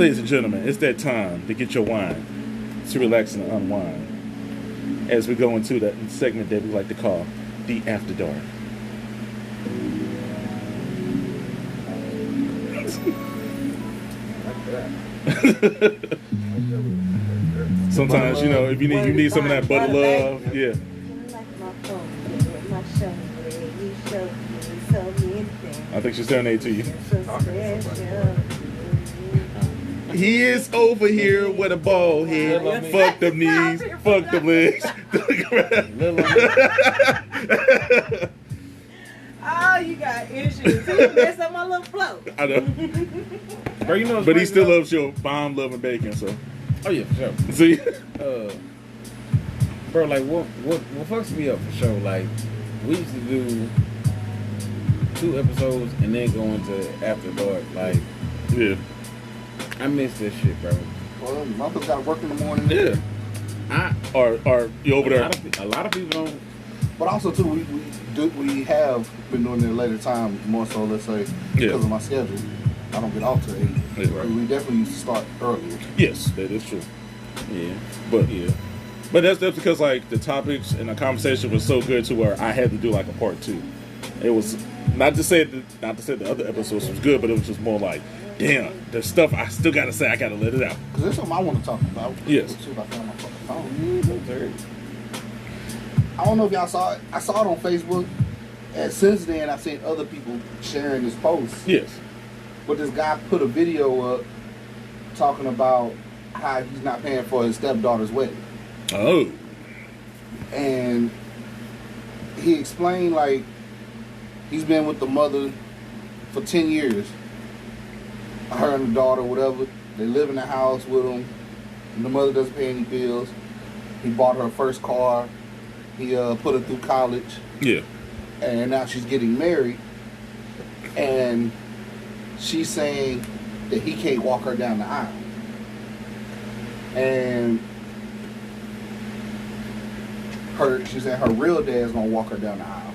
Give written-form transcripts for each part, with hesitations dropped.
Ladies and gentlemen, it's that time to get your wine, to relax and unwind, as we go into that segment that we like to call the After Dark. Sometimes, you know, if you need some of that butter love, yeah. I think she's serenade to you. He is over here with a bald head. Fuck them knees. Fuck them legs. Oh, you got issues. He messed up my little flow. I know. Bro, you know, but he still loves your bomb loving bacon, so. Oh yeah, for sure. See? Bro, like what fucks me up for sure, like we used to do 2 episodes and then go into After Dark. Like, yeah. I miss this shit, bro. Well, mother's got to work in the morning. Yeah. Or you over there? A lot of people don't. But also too, we have been doing it at a later time, more so, let's say, because of my schedule. I don't get off till 8. Yeah, right. We definitely used to start earlier. Yes, that is true. Yeah. But that's because like the topics and the conversation was so good to where I had to do like a part 2. It was not to say the other episodes was good, but it was just more like, damn, there's stuff I still gotta say. I gotta let it out. Because there's something I want to talk about. Yes. See if I found my fucking phone. I don't know if y'all saw it. I saw it on Facebook, and since then I've seen other people sharing this post. Yes. But this guy put a video up talking about how he's not paying for his stepdaughter's wedding. Oh. And he explained like he's been with the mother for 10 years. Her and the daughter, whatever. They live in the house with him. And the mother doesn't pay any bills. He bought her first car. He put her through college. Yeah. And now she's getting married. And she's saying that he can't walk her down the aisle. And she's saying her real dad's gonna walk her down the aisle.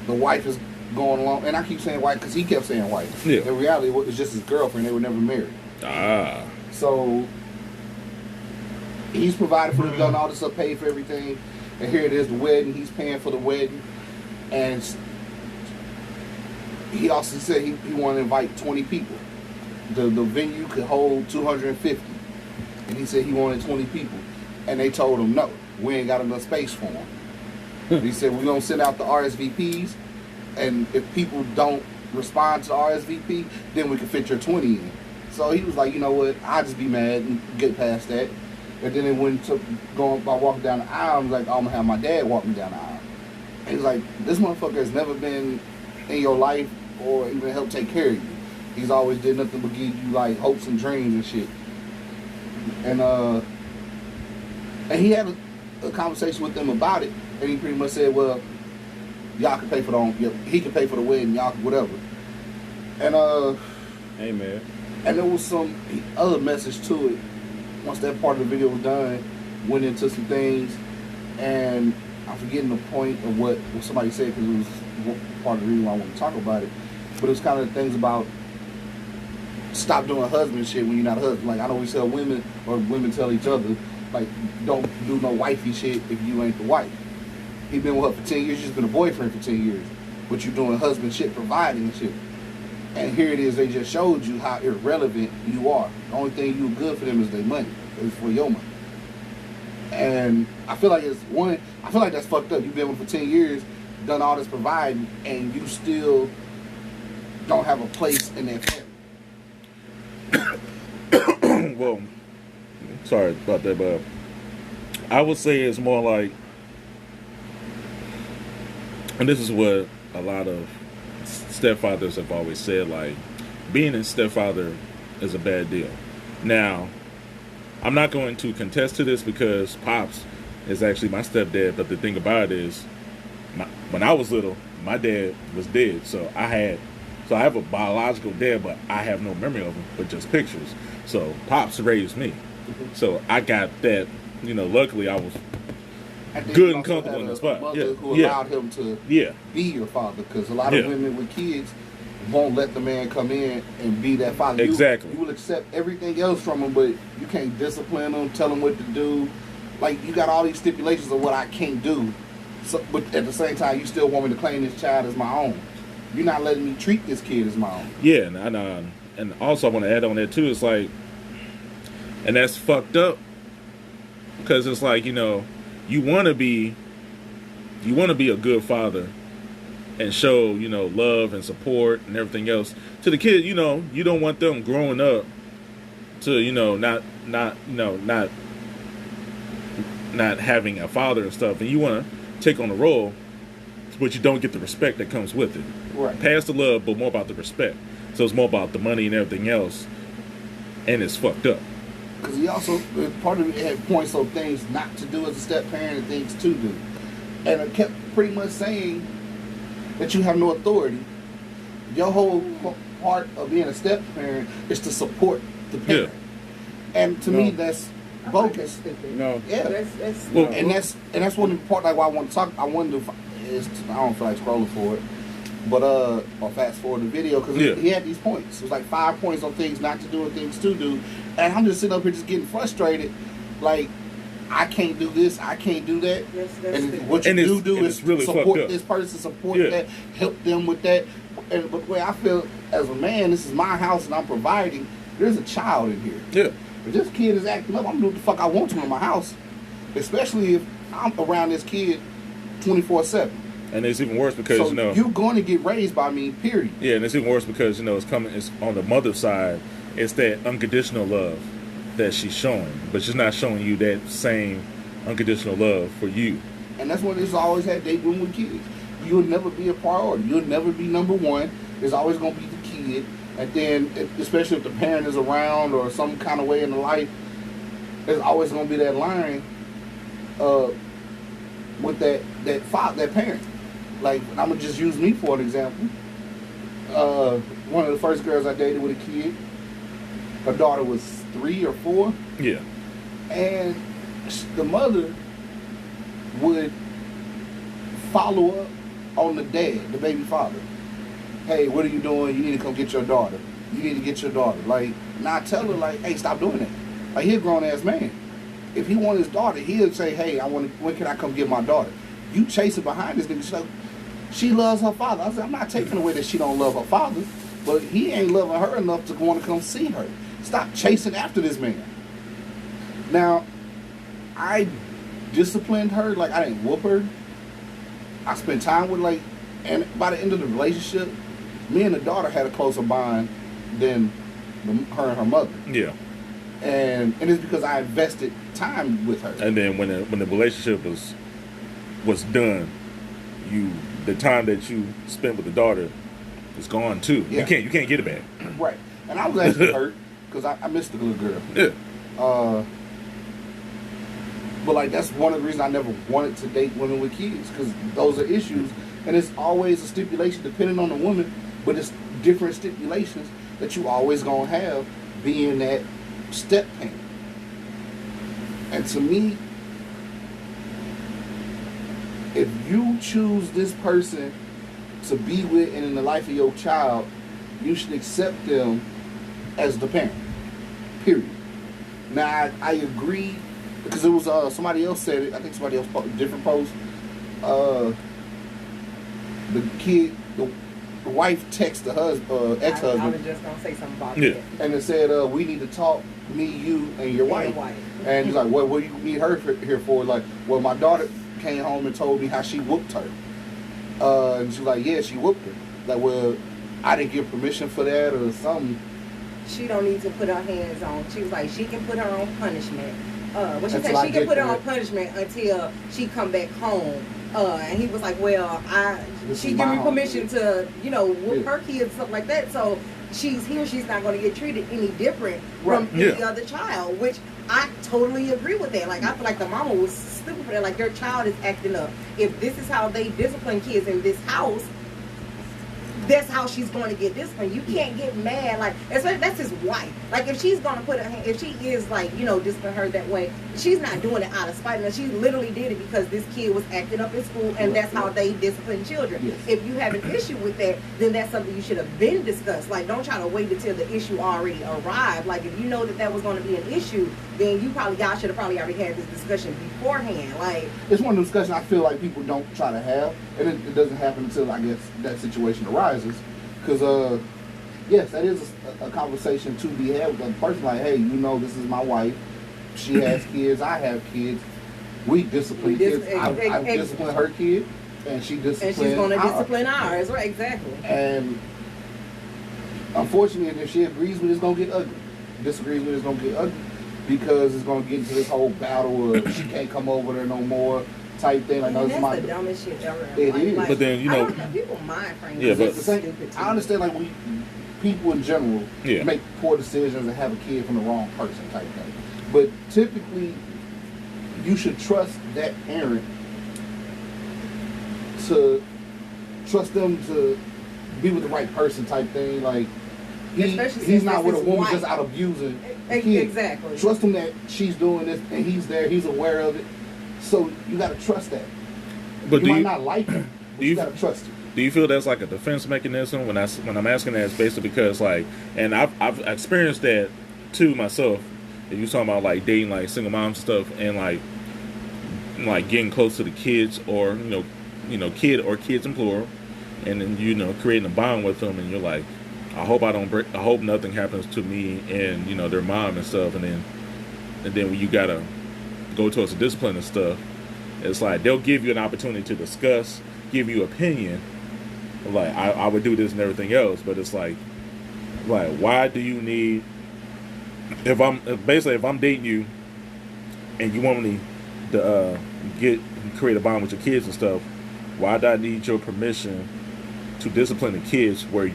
The wife is going along, and I keep saying wife because he kept saying wife. Yeah. In reality, it was just his girlfriend. They were never married. Ah. So he's provided for them, done all this stuff, paid for everything, and here it is, the wedding. He's paying for the wedding, and he also said he wanted to invite 20 people. The venue could hold 250, and he said he wanted 20 people, and they told him no, we ain't got enough space for them. He said we're gonna send out the RSVPs, and if people don't respond to the RSVP, then we can fit your 20 in. So he was like, you know what, I'll just be mad and get past that. And then it went to going by walking down the aisle. I'm like, I'm gonna have my dad walk me down the aisle. And he's like, this motherfucker has never been in your life or even helped take care of you. He's always did nothing but give you like hopes and dreams and shit. And he had a conversation with them about it, and he pretty much said, well, y'all can pay for he can pay for the wedding, y'all can whatever. And Amen. And there was some other message to it. Once that part of the video was done, went into some things, and I'm forgetting the point of what somebody said because it was part of the reason why I want to talk about it. But it was kind of things about stop doing husband shit when you're not a husband. Like I know we tell women, or women tell each other, like don't do no wifey shit if you ain't the wife. He been with her for 10 years, she's been a boyfriend for 10 years, but you doing husband shit, providing and shit. And here it is, they just showed you how irrelevant you are. The only thing you good for them is their money. It's for your money. And I feel like that's fucked up. You've been with her for 10 years, done all this providing, and you still don't have a place in that family. Well, sorry about that, but I would say it's more like, and this is what a lot of stepfathers have always said, like, being a stepfather is a bad deal. Now, I'm not going to contest to this because Pops is actually my stepdad, but the thing about it is, when I was little, my dad was dead, so I have a biological dad, but I have no memory of him, but just pictures. So Pops raised me. So I got that, luckily I was good and comfortable in the spot. Who allowed him to be your father, because a lot of women with kids, won't let the man come in and be that father. Exactly. You will accept everything else from him, but you can't discipline him, tell him what to do. Like, you got all these stipulations of what I can't do. So, but at the same time, you still want me to claim this child as my own. You're not letting me treat this kid as my own. Yeah, and also I want to add on that too. It's like, and that's fucked up, because it's like, you know, you want to be a good father and show, you know, love and support and everything else to the kid. You know, you don't want them growing up to, you know, not having a father and stuff, and you want to take on the role, but you don't get the respect that comes with it. Right. Past the love, but more about the respect. So it's more about the money and everything else, and it's fucked up. Because he also, part of it had points of things not to do as a step parent and things to do. And it kept pretty much saying that you have no authority. Your whole part of being a step parent is to support the parent. Yeah. And to me, that's bogus. No. Yeah. That's Well, And that's one of the part, like, why I want to talk. I wanted to. I don't feel like scrolling for it, but or fast forward the video, because he had these points. It was like 5 points on things not to do and things to do, and I'm just sitting up here just getting frustrated. Like, I can't do this, I can't do that, and what you do is really support this person, support that, help them with that. And but the way I feel as a man, this is my house and I'm providing. There's a child in here. Yeah. If this kid is acting up, I'm gonna do what the fuck I want to in my house, especially if I'm around this kid 24/7. And it's even worse because, so you know, you're going to get raised by me, period. Yeah, and it's even worse because, you know, it's on the mother's side. It's that unconditional love that she's showing, but she's not showing you that same unconditional love for you. And that's what it's always had date room with kids. You'll never be a priority. You'll never be number one. There's always going to be the kid. And then, especially if the parent is around or some kind of way in the life, there's always going to be that line with that parent. Like, I'm going to just use me for an example. One of the first girls I dated with a kid, her daughter was 3 or 4. Yeah. And the mother would follow up on the dad, the baby father. Hey, what are you doing? You need to come get your daughter. You need to get your daughter. Like, not tell her, like, hey, stop doing that. Like, he's a grown-ass man. If he wanted his daughter, he'll say, hey, when can I come get my daughter? You chasing behind this nigga. She's like, she loves her father. I said, I'm not taking away that she don't love her father, but he ain't loving her enough to want to come see her. Stop chasing after this man. Now, I disciplined her. Like, I didn't whoop her. I spent time with, like, and by the end of the relationship, me and the daughter had a closer bond than her and her mother. Yeah. And it's because I invested time with her. And then when the relationship was done, the time that you spent with the daughter is gone too. Yeah. You can't get it back. Right. And I was actually hurt because I missed the little girl. Yeah. But like, that's one of the reasons I never wanted to date women with kids, because those are issues, and it's always a stipulation depending on the woman, but it's different stipulations that you always gonna have being that step parent. And to me, if you choose this person to be with and in the life of your child, you should accept them as the parent. Period. Now, I agree, because it was somebody else said it. I think somebody else posted a different post. The wife texted the ex-husband. I was just gonna say something about that. And it said, we need to talk, me, you, and your wife. And he's like, what do you need her here for? Like, well, my daughter came home and told me how she whooped her. And she's like, yeah, she whooped her. Like, well, I didn't give permission for that or something. She don't need to put her hands on. She was like, she can put her own punishment. She said she can put her own punishment until she come back home. And he was like, well, she give me permission to, whoop her kids, stuff like that. So she's here, she's not going to get treated any different from any other child, which I totally agree with that. Like, I feel like the mama was stupid for that. Like, your child is acting up. If this is how they discipline kids in this house, that's how she's going to get disciplined. You can't get mad, like, especially that's his wife. Like, if she's going to put her hand, if she is, like, you know, discipline her that way, she's not doing it out of spite. Now, she literally did it because this kid was acting up in school, and that's how they discipline children. Yes. If you have an issue with that, then that's something you should have been discussed. Like, don't try to wait until the issue already arrived. Like, if you know that was going to be an issue, then y'all should have probably already had this discussion beforehand. Like, it's one of the discussions I feel like people don't try to have, and it doesn't happen until, I guess, that situation arises. Because, yes, that is a conversation to be had with a person. Like, hey, you know, this is my wife. She has kids. I have kids. We discipline kids. I discipline her kid, and she disciplines. And she's going to discipline ours, right? Exactly. And unfortunately, if she agrees with it, it's going to get ugly. Disagrees with it, it's going to get ugly, because it's going to get into this whole battle of she can't come over there no more type thing. Like, no, that's the dumbest shit ever. It is. Like, but then, you know, people mind frame. Yeah, but I understand, like, people in general Yeah. make poor decisions and have a kid from the wrong person type thing. But typically, you should trust that parent to trust them to be with the right person type thing. Like, he's not with a woman just out abusing the kid. Exactly. Trust him that she's doing this and he's there, he's aware of it. So you got to trust that. But you might not like him, but you got to trust him. Do you feel that's like a defense mechanism? When I'm asking that, it's basically because, like, and I've experienced that too myself. If you're talking about, like, dating, like, single mom stuff, and like getting close to the kids, or kid or kids in plural, and then creating a bond with them, and you're like, I hope nothing happens to me and their mom and stuff, and then when you gotta go towards the discipline and stuff, it's like they'll give you an opportunity to discuss, give you opinion, like I would do this and everything else, but it's like why do you need, if I'm dating you and you want me to create a bond with your kids and stuff, why do I need your permission to discipline the kids, where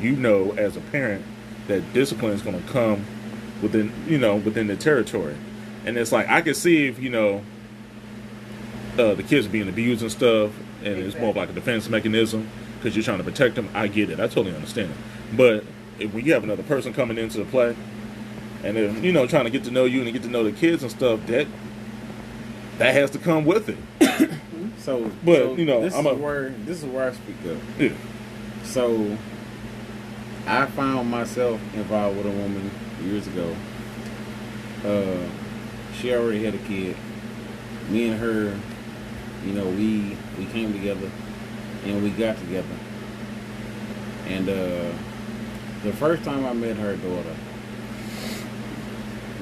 as a parent that discipline is going to come within the territory? And it's like, I can see if the kids are being abused and stuff, and it's more of like a defense mechanism because you're trying to protect them. I get it, I totally understand it. But when you have another person coming into the play, and they're trying to get to know you and get to know the kids and stuff, that has to come with it. This is where I speak up. Yeah. So I found myself involved with a woman years ago. She already had a kid. Me and her, we came together and we got together. And the first time I met her daughter,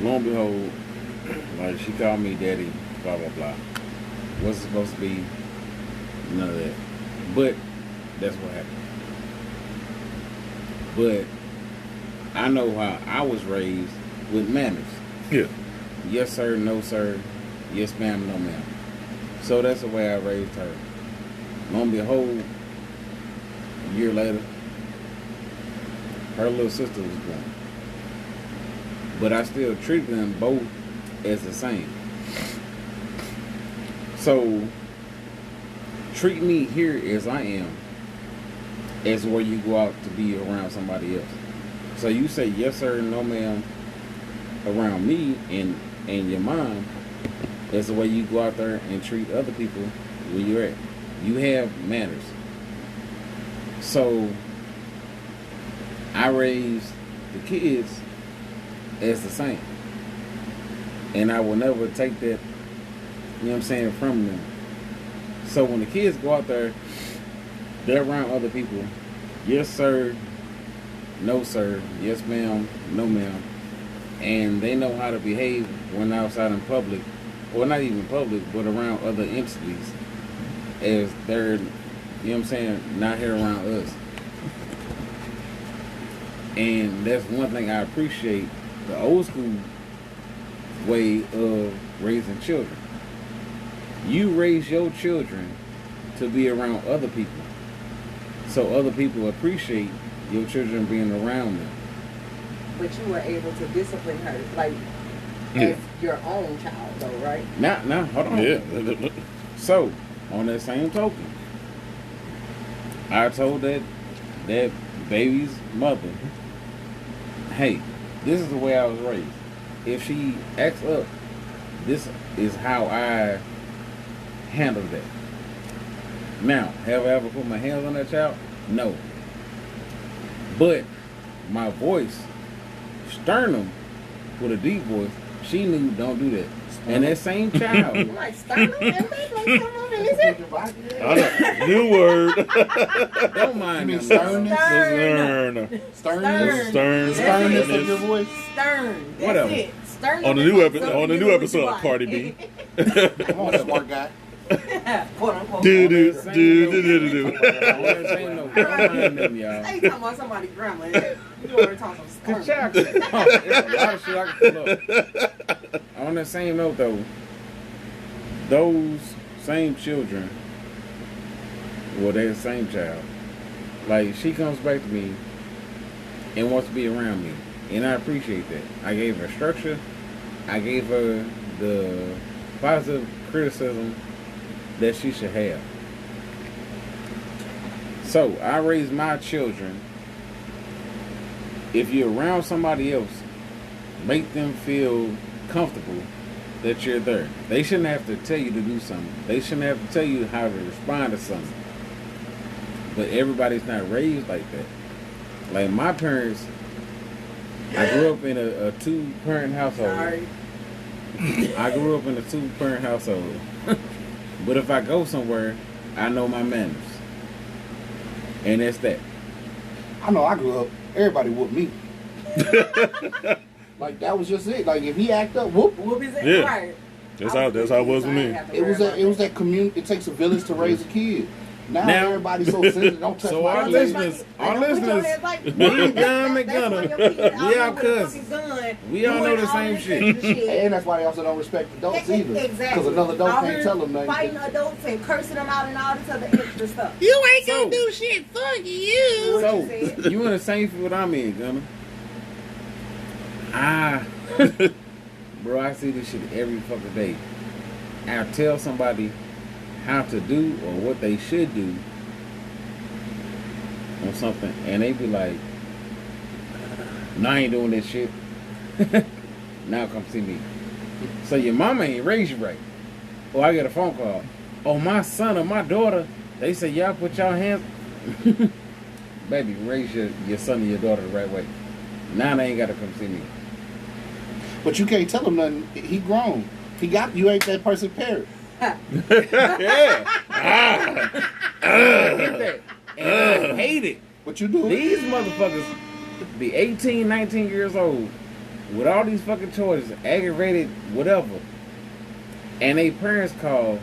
lo and behold, like, she called me daddy, blah blah blah. Wasn't supposed to be none of that, but that's what happened. But I know how I was raised with manners. Yeah. Yes sir, no sir, yes ma'am, no ma'am. So that's the way I raised her. Lo and behold, a year later, her little sister was born. But I still treat them both as the same. So treat me here as I am, as where you go out to be around somebody else. So you say yes sir, no ma'am around me and your mom, as the way you go out there and treat other people where you're at. You have manners. So I raised the kids as the same. And I will never take that, from them. So when the kids go out there, they're around other people. Yes, sir. No, sir. Yes, ma'am. No, ma'am. And they know how to behave when outside in public. Well, not even public, but around other entities. As they're, not here around us. And that's one thing I appreciate, the old school way of raising children. You raise your children to be around other people, so other people appreciate your children being around them. But you were able to discipline her, like, as your own child, though, right? Now, hold on. Yeah. So, on that same token, I told that baby's mother, hey, this is the way I was raised. If she acts up, this is how I handle that. Now, have I ever put my hands on that child? No. But my voice, sternum, with a deep voice, she knew don't do that. And that same child. Like sternum? Is it? New word. Don't mind You them. mean sternness? Stern. Sternness of your voice? Stern. That's Whatever. it. Stern. On the new episode of Cardi B. Come on, smart guy. Quote unquote. Do. On that same note, don't mind them, y'all. I ain't talking about somebody's grandma. You already talking some Good stern. job. There's a lot of shit I can pull up. On that same note, though, those same children, well, they're the same child. Like, she comes back to me and wants to be around me, and I appreciate that. I gave her structure. I gave her the positive criticism that she should have. So, I raise my children. If you're around somebody else, make them feel comfortable that you're there. They shouldn't have to tell you to do something. They shouldn't have to tell you how to respond to something. But everybody's not raised like that. Like my parents, I grew up in a two-parent household. Sorry. I grew up in a two-parent household. But if I go somewhere, I know my manners. And that's that. I know I grew up, everybody whooped me. Like, that was just it. Like, if he act up, whoop. Whoop is it? Yeah. Right. That's how it was with me. It was that community. It takes a village to raise a kid. Now everybody's so sensitive. Don't touch So my our kid. listeners, we Gun McGunner. We our cousins. We all know the same shit. And that's why they also don't respect adults either. Exactly. Because another adult can't tell them nothing. Fighting adults and cursing them out and all this other extra stuff. You ain't gonna do shit, fuck you. What So, you said? you in the same field I'm in, Gunner. Bro, I see this shit every fucking day. I tell somebody how to do or what they should do on something, and they be like, "No, I ain't doing that shit." Now come see me. So your mama ain't raised you right. Or I get a phone call. Oh, my son or my daughter, they say y'all put y'all hands. Baby, raise your son or your daughter the right way. Now they ain't gotta come see me. But you can't tell him nothing. He grown. You ain't that person's parent. Yeah. I get that. And I hate it. But you do it. These motherfuckers be 18, 19 years old with all these fucking choices, aggravated, whatever. And they parents call,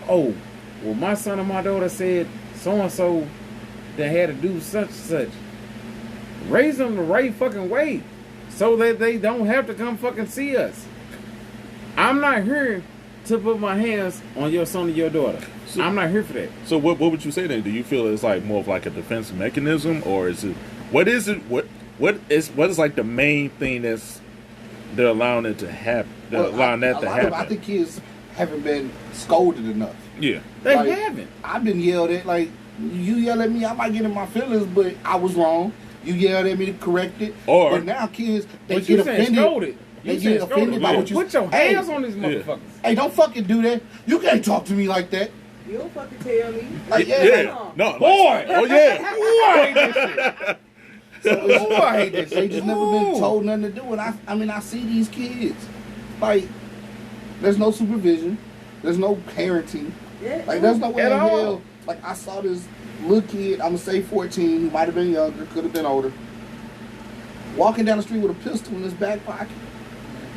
oh, well, my son or my daughter said so-and-so that had to do such and such. Raise them the right fucking way so that they don't have to come fucking see us. I'm not here to put my hands on your son or your daughter. So, I'm not here for that. So what would you say then? Do you feel it's like more of like a defense mechanism, or is it what is like the main thing they're allowing it to happen? I think kids haven't been scolded enough. Yeah, They Like, haven't. I've been yelled at. Like, you yell at me, I might get in my feelings, but I was wrong. You yelled at me to correct it. Or- but now kids, they But get you saying offended. scolded. They You get saying offended scolded. by Yeah. what you Put your Hey, hands on these motherfuckers. Hey, don't fucking do that. You can't talk to me like that. You don't fucking tell me. Like, yeah. No, Boy! oh yeah. I hate this shit. So I hate this. They just never been told nothing to do. And I mean, I see these kids. Like, there's no supervision. There's no parenting. Yeah. Like, there's no way At in all. hell. Like, I saw this little kid, I'm going to say 14, who might have been younger, could have been older, walking down the street with a pistol in his back pocket.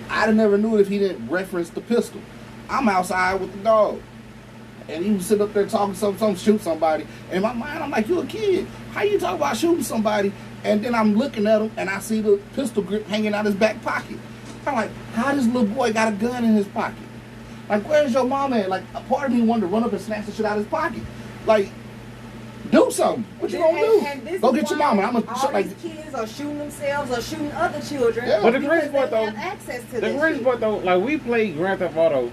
I'd have never knew it if he didn't reference the pistol. I'm outside with the dog. And he was sitting up there talking something, shoot somebody. And in my mind, I'm like, you a kid. How you talk about shooting somebody? And then I'm looking at him, and I see the pistol grip hanging out his back pocket. I'm like, how this little boy got a gun in his pocket? Like, where's your mom at? Like, a part of me wanted to run up and snatch the shit out of his pocket. Like, do something. What you gonna do? Go get your mama. I'm gonna all like. these kids are shooting themselves or shooting other children. Yeah. But the because crazy part they though, have access to the this crazy shit. part though, like we played Grand Theft Auto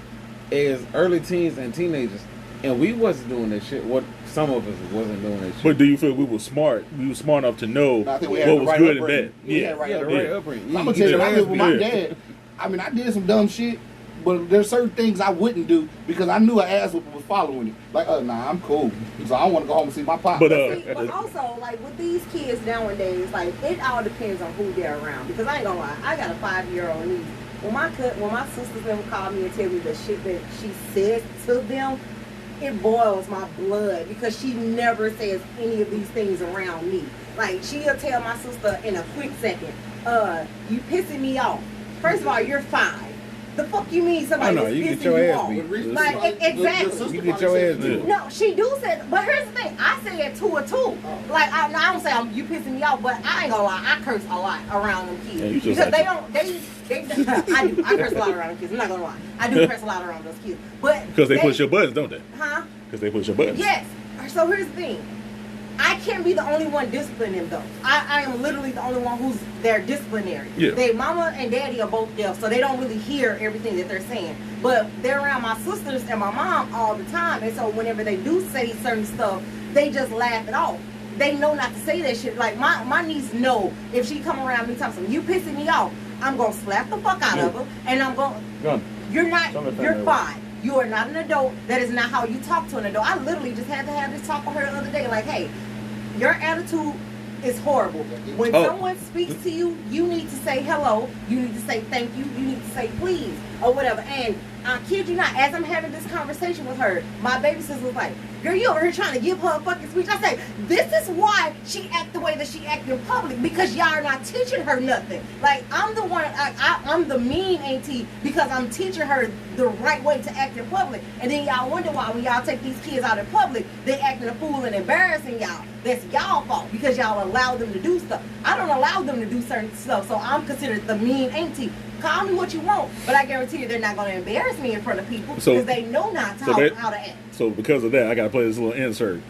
as early teens and teenagers, and we wasn't doing that shit. What some of us wasn't doing that shit. But do you feel we were smart? We were smart enough to know I think we what had was the right good upbringing. and bad. We Yeah, had right Yeah, the upbringing. right upbringing. I'm gonna tell you, when I lived with my Yeah. dad, I mean, I did some dumb shit, but there's certain things I wouldn't do because I knew an ass whooping was following it. Like, nah, I'm cool. So I want to go home and see my pop. But See, but also, like with these kids nowadays, like it all depends on who they're around. Because I ain't gonna lie, I got a 5-year-old niece. When my sisters them call me and tell me the shit that she says to them, it boils my blood because she never says any of these things around me. Like she'll tell my sister in a quick second, you pissing me off. First of all, you're 5. The fuck you mean somebody I know, is you pissing get your you ass off? beat. Like exactly. You get your ass beat. No, she do say, but here's the thing. I say it to her too. Like I don't say you pissing me off, but I ain't gonna lie. I curse a lot around them kids Yeah, you just because like they to- don't. They I do. I curse a lot around them kids. I'm not gonna lie. I do curse a lot around those kids, but because they push your buttons, don't they? Huh? Because they push your buttons. Yes. So here's the thing. I can't be the only one disciplining them though. I am literally the only one who's their disciplinary. Yeah. They mama and daddy are both deaf, so they don't really hear everything that they're saying. But they're around my sisters and my mom all the time, and so whenever they do say certain stuff, they just laugh it off. They know not to say that shit. Like my niece know if she come around me talking something, you pissing me off, I'm gonna slap the fuck out of her, and I'm gonna. You're not. You're 5. You are not an adult. That is not how you talk to an adult. I literally just had to have this talk with her the other day. Like, hey, your attitude is horrible. When someone speaks to you, you need to say hello. You need to say thank you. You need to say please or whatever. And I kid you not, as I'm having this conversation with her, my baby sister was like, girl, you over here trying to give her a fucking speech. I say, this is why she act the way that she act in public, because y'all are not teaching her nothing. Like, I'm the one, I'm the mean auntie because I'm teaching her the right way to act in public. And then y'all wonder why when y'all take these kids out in public, they acting a fool and embarrassing y'all. That's y'all fault because y'all allow them to do stuff. I don't allow them to do certain stuff, so I'm considered the mean auntie. Call me what you want, but I guarantee you they're not going to embarrass me in front of people because they know not to how to act. So because of that, I got to play this little insert.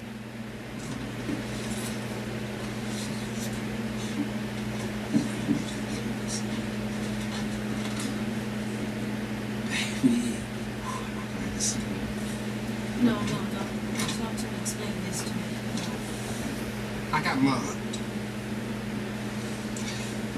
No. Try to explain this to me. I got mine.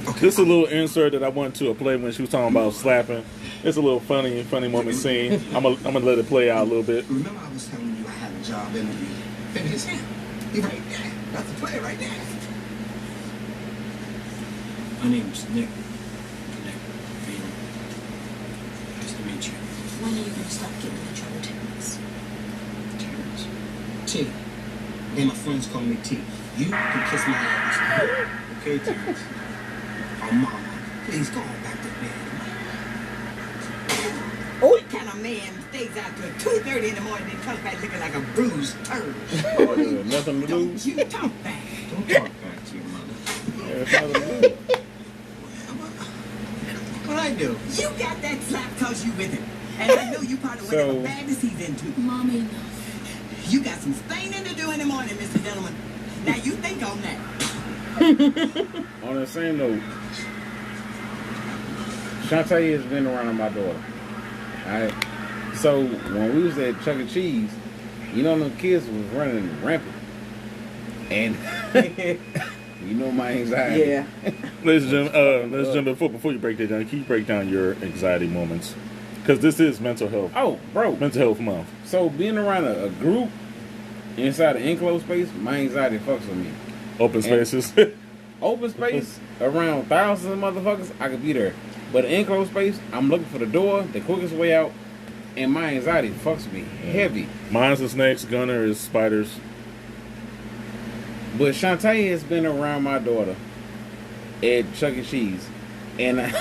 Okay. This is a little insert that I went to a play when she was talking about slapping. It's a little funny moment scene. I'm gonna let it play out a little bit. Remember I was telling you I had a job interview. Baby, it's him. He's right there. That's the play right there. My name's Nick. Nick Field. Nice to meet you. When are you going to stop giving me trouble, Terrence? Terrence. T. And my friends call me T. You can kiss my ass. Okay, Terrence. Oh, mama, please go on back to bed. What kind of man stays out till 2:30 in the morning and comes back looking like a bruised turd? Nothing to Don't lose. you talk back. Don't talk back to your mother. There's nothing to lose. What I do? You got that slap cause you with him. And I know you probably whatever So- madness he's into. Mommy, enough. You got some staining to do in the morning, Mr. Gentleman. Now you think on that. On the same note, Shonta has been around my daughter. Alright. So when we was at Chuck E. Cheese, you know them kids was running rampant. And you know my anxiety. Yeah. Ladies and gentlemen, before you break that down, can you break down your anxiety moments? Because this is mental health. Oh, bro. Mental health month. So being around a group inside an enclosed space, my anxiety fucks with me. Open spaces. Open space around thousands of motherfuckers, I could be there. But enclosed space, I'm looking for the door, the quickest way out, and my anxiety fucks me heavy. Mine's the snakes. Gunner is spiders. But Shantae has been around my daughter at Chuck E. Cheese, and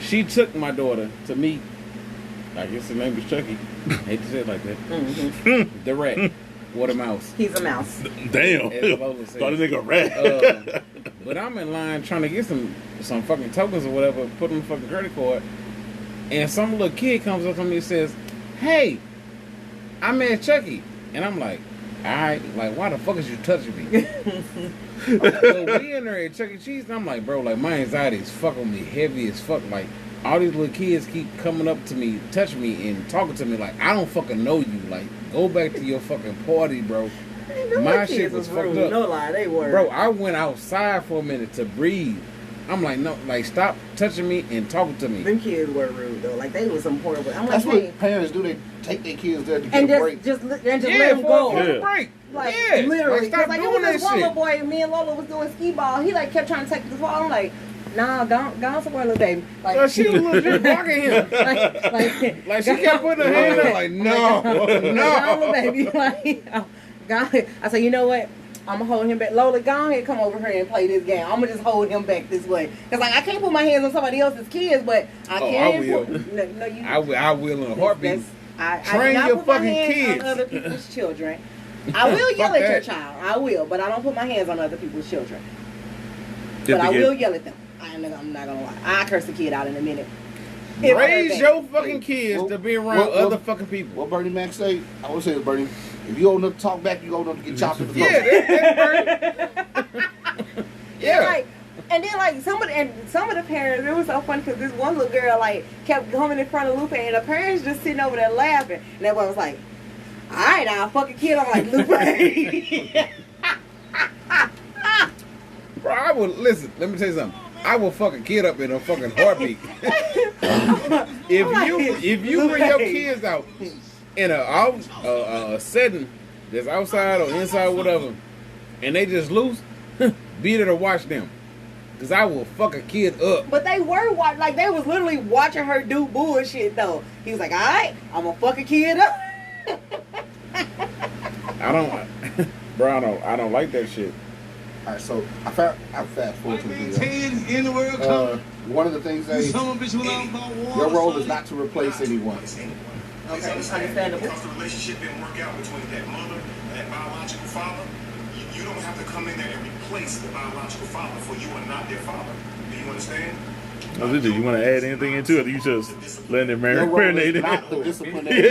she took my daughter to meet, I guess the name is Chucky. Hate to say it like that. Mm-hmm. The rat, or the mouse. He's a mouse. Damn. As Lola says. Thought a nigga rat. But I'm in line trying to get some fucking tokens or whatever, put on the fucking credit card, and some little kid comes up to me and says, "Hey, I'm at Chucky," and I'm like, "Alright, like why the fuck is you touching me?" So we in there at Chuck E. Cheese, and I'm like, bro, like my anxiety is fucking me heavy as fuck. Like all these little kids keep coming up to me, touching me, and talking to me like I don't fucking know you. Like, go back to your fucking party, bro. My shit was fucked up. No lie, they were. Bro, I went outside for a minute to breathe. I'm like, no, like, stop touching me and talking to me. Them kids were rude though. Like they was some horrible. I'm That's like, hey, what parents do. They take their kids there to get and a break. just let them Yeah, go. for Yeah. a break. Like Yeah, literally, like, stop like it doing was this that one shit. little boy. Me and Lola was doing skee ball. He like kept trying to take this ball. I'm like, nah, gone somewhere, little baby. Like She was legit blocking him. Like she kept putting her hand up like, no, gone, no. little baby. Like, gone. I said, you know what? I'm gonna hold him back. Lola, go ahead, come over here and play this game. I'm gonna just hold him back this way. Cause like I can't put my hands on somebody else's kids, but I can. I will. No, you. I will in a heartbeat. I Train do not your put my fucking hands kids. on other people's children. I will yell Fuck at your that. child. I will, but I don't put my hands on other people's children. If But I they will get- yell at them. I'm not gonna lie. I curse the kid out in a minute. If I Raise heard your that. fucking kids Well, to be around well, other well, fucking people. What Bernie Mac say? I would say, Bernie, if you old enough to talk back, you old enough to get chopped in the throat. Yeah, that's Yeah. yeah. Like, and then like some of the parents, it was so funny because this one little girl like kept coming in front of Lupe, and the parents just sitting over there laughing, and that one was like, "All right, I'll fuck a kid." I'm like, Lupe. Bro, I would listen. Let me tell you something. I will fuck a kid up in a fucking heartbeat. if you bring your kids out in a setting that's outside or inside, whatever, and they just loose, be there to watch them. Cause I will fuck a kid up. But they were like they was literally watching her do bullshit though. He was like, "All right, I'm gonna fuck a kid up." I don't like that shit. All right, so I fast forward to the video. 10 in the world coming. One of the things they, Some bitch went out about water. your role is not to replace anyone. Okay, understandable. Because the relationship didn't work out between that mother and that biological father, you don't have to come in there and replace the biological father, for you are not their father. Do you understand? Oh, did you want to add anything into it? Or you just letting it Your role marinate is in not the it? disciplinary.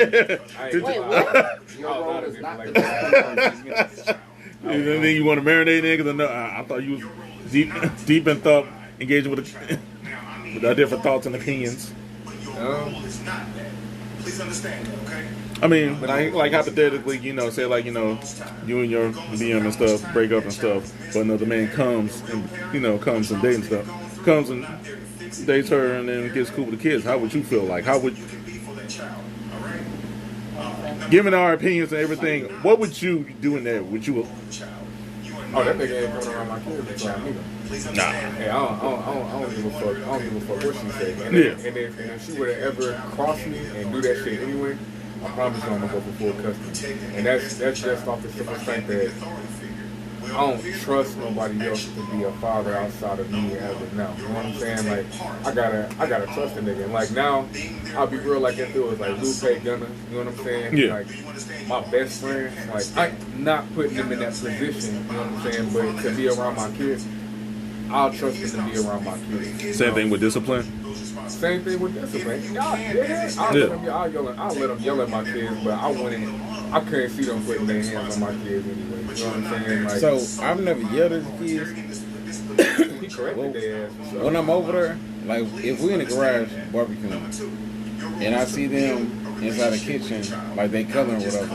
Did Wait, you- what? Your role is not the disciplinary. And then you want to marinate in because I thought you was deep in thought, engaging with the different thoughts and opinions. But your role is not that. Please understand that, okay? I mean, like hypothetically, say like you and your BM and stuff break up and stuff, but another man comes and comes and dates stuff, comes and dates her and then gets cool with the kids. How would you feel? Like how would, You can be for that child, all right? given our opinions and everything, what would you do in that? Would you? Oh, that nigga ain't coming around my kids around either. Please Nah. understand Hey, I don't give a fuck. I don't give a fuck what she say. And, Yeah. and if she would have ever crossed me and do that shit anyway, I promise you I'm gonna go for full custody. And that's just off the simple fact that I don't trust nobody else to be a father outside of me as of now. You know what I'm saying? Like I gotta trust a nigga. And like now, I'll be real. Like if it was like Lupe Gunner, you know what I'm saying? Yeah. Like my best friend, like I'm not putting them in that position. You know what I'm saying? But to be around my kids, I'll trust them to be around my kids. Same thing with discipline. Same thing with discipline. I'll let them yell at my kids, but I couldn't see them putting their hands on my kids anyway. You know what I'm saying? Like, So I've never yelled at the kids. he corrected their ass. So. When I'm over there, like if we in the garage barbecuing, and I see them inside the kitchen, like they coloring or whatever,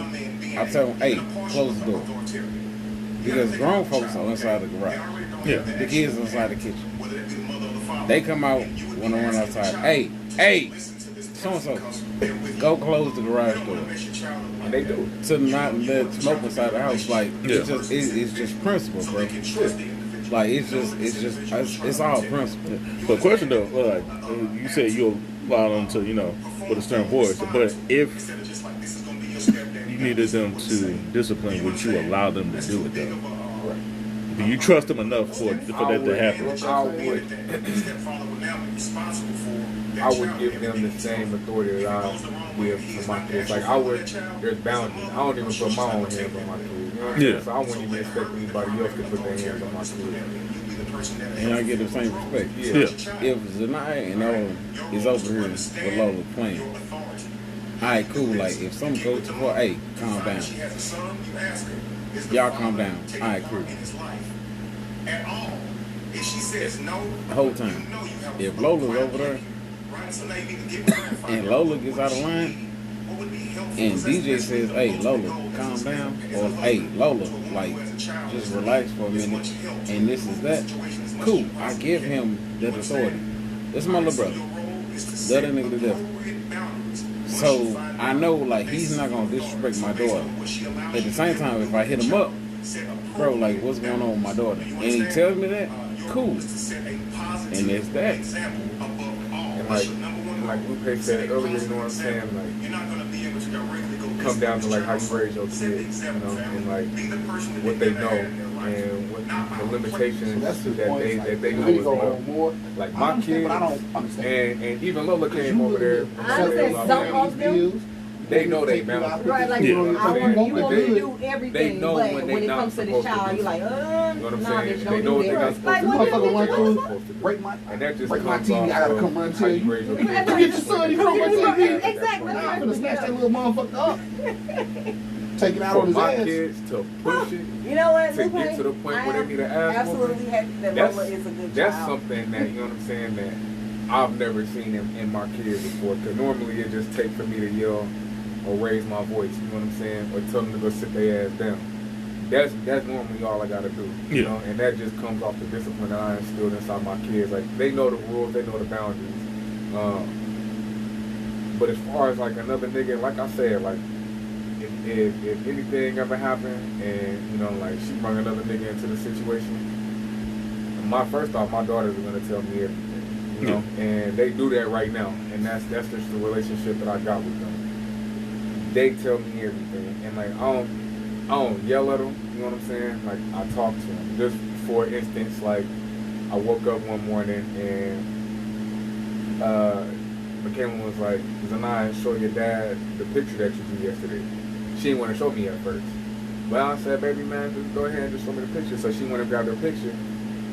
I tell them, hey, close the door. Because grown folks are inside the garage. Yeah. The kids are inside the kitchen. They come out when I run outside. Hey, so-and-so, go close the garage door. And they do it. To not let smoke inside the house. Like, Yeah. it's just principle, bro. Like, it's all principle. But question though, like you said, you'll allow them to, with a stern voice. But if you needed them to discipline, would you allow them to do it though? Do you trust them enough for that to happen? I would give them the same authority that I give to my kids. Like there's boundaries. I don't even put my own hands on my kids. You know what I'm Yeah. saying? So I wouldn't even expect anybody else to put their hands on my kids. And I get the same respect. Yeah. If Zanai and Owen is over here with Lola playing, alright, cool. Like, if something goes too far, hey, calm down. Y'all calm down. Alright, cool. If she says no, The whole time. If Lola's over there, and Lola gets out of line, and DJ says, "Hey, Lola, calm down," or "Hey, Lola, like, just relax for a minute," and this is that. Cool, I give him that authority. This is my little brother. That nigga to death. So I know, like, he's not gonna disrespect my daughter. At the same time, if I hit him up, bro, like, what's going on with my daughter? And he tells me that, cool. And it's that. And like Lupe said earlier, you know what I'm saying? Like, come down to like how you raise your kids, you know, and like what they know and what the limitations that they know as well. Like my kids, and even Lola came over there. They know they boundaries. Right, like, Yeah. you want to do everything, they know but when when it not comes to the supposed to child, do you're like, You know what I'm nah, saying? bitch, They don't know do what they're not that. supposed Like, to do. what Motherfucker run the through, Supposed to do. break And that just my comes TV. off I gotta of come run how tell you you. raise your Get kids. your son, you don't run TV. Exactly. I'm gonna snatch that little motherfucker up. Take it out For on his my ass. kids to push it, You know what, to Lupe? get to the point where they need an ass absolutely whooping, happy that Lola is a good that's child. something that, you know what I'm saying, that I've never seen in my kids before. Because normally it just takes for me to yell or raise my voice, you know what I'm saying, or tell them to go sit their ass down. That's normally all I gotta do, you know, and that just comes off the discipline that I instilled inside my kids. Like, they know the rules, they know the boundaries. But as far as like another nigga, like I said, like if anything ever happened and, you know, like she brought another nigga into the situation, first off, my daughters are gonna tell me everything, you know, and they do that right now, and that's just the relationship that I got with them. They tell me everything, and like I don't yell at them, you know what I'm saying? Like, I talk to them. Just for instance, like I woke up one morning and Michaela was like, "Zanai, show your dad the picture that you drew yesterday." She didn't want to show me at first. Well, I said, "Baby man, just go ahead and just show me the picture." So she went and grabbed her picture.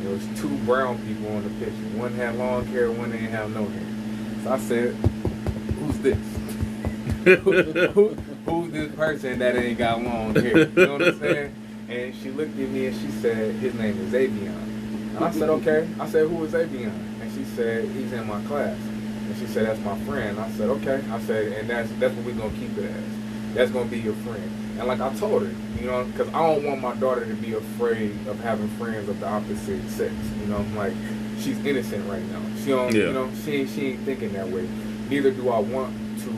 There was 2 brown people on the picture. One had long hair, one didn't have no hair. So I said, "Who's this? Who's this person that ain't got long hair?" You know what I'm saying? And she looked at me and she said, "His name is Avion." And I said, "Okay." I said, "Who is Avion?" And she said, "He's in my class." And she said, "That's my friend." I said, "Okay." I said, "And that's what we're gonna keep it as. That's gonna be your friend." And like I told her, you know, because I don't want my daughter to be afraid of having friends of the opposite sex. You know, like, she's innocent right now. She don't, you know, she ain't thinking that way. Neither do I want to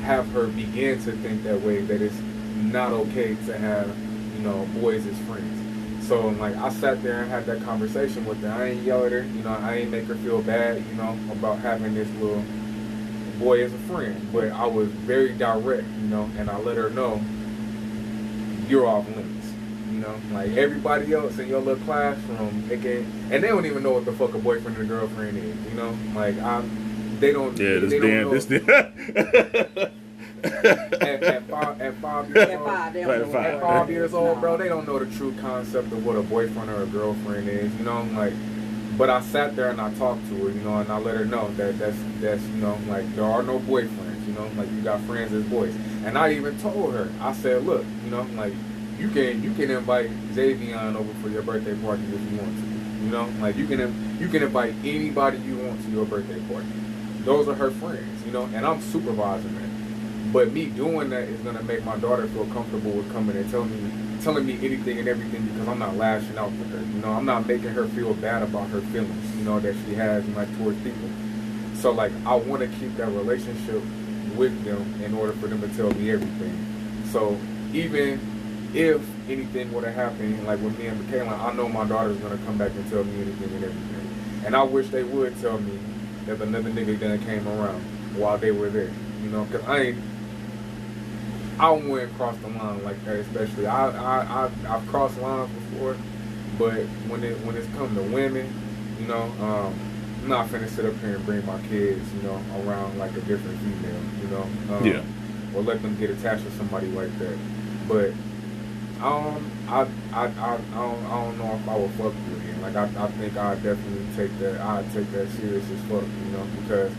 have her begin to think that way, that it's not okay to have, you know, boys as friends. So, like, I sat there and had that conversation with her. I ain't yell at her, you know, I ain't make her feel bad, you know, about having this little boy as a friend. But I was very direct, you know, and I let her know, you're off limits. You know, like everybody else in your little classroom, and they don't even know what the fuck a boyfriend and a girlfriend is. You know, like they don't. Yeah, they don't know. At 5 years old, bro, they don't know the true concept of what a boyfriend or a girlfriend is. You know, like. But I sat there and I talked to her, you know, and I let her know that that's you know, like, there are no boyfriends, you know, like, you got friends as boys. And I even told her, I said, look, you know, like, you can invite Xavion over for your birthday party if you want to, you know, like, you can invite anybody you want to your birthday party. Those are her friends, you know, and I'm supervising that. But me doing that is gonna make my daughter feel comfortable with coming and telling me anything and everything, because I'm not lashing out for her. You know, I'm not making her feel bad about her feelings, you know, that she has, like, towards people. So, like, I want to keep that relationship with them in order for them to tell me everything. So even if anything were to happen, like with me and Michaela, I know my daughter's gonna come back and tell me anything and everything. And I wish they would tell me that another nigga done came around while they were there, you know, because I wouldn't cross the line like that. Especially I've crossed lines before, but when it's come to women, you know, I'm not finna sit up here and bring my kids, you know, around like a different female, you know, or let them get attached to somebody like that. But I don't know if I would fuck with it. Like I think I'd definitely take that serious as fuck, you know, because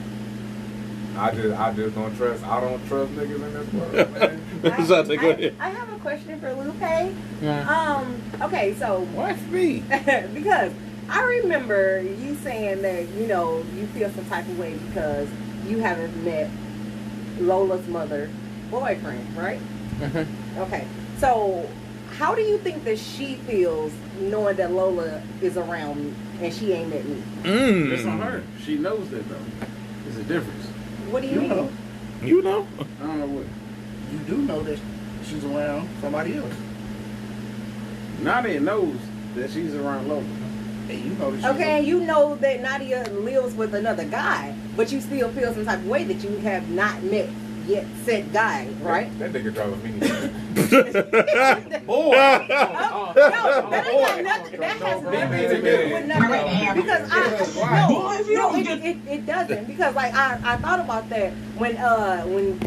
I just don't trust. I don't trust niggas in this world, man. I have a question for Lupe. Yeah. Okay, so why me? Because I remember you saying that, you know, you feel some type of way because you haven't met Lola's mother boyfriend, right? Mm-hmm. Okay. So how do you think that she feels knowing that Lola is around me and she ain't met me? It's on her. She knows that though. There's a difference. What do you mean? know. You know? I don't know what. You do know that she's around somebody else. Nadia knows that she's around Lola. And you know that she's Okay, and you know that Nadia lives with another guy, but you still feel some type of way that you have not met yet said guy, right? That nigga driving me. Boy! No, that ain't got nothing. That has nothing to do with nothing. Because it doesn't. Because like I thought about that when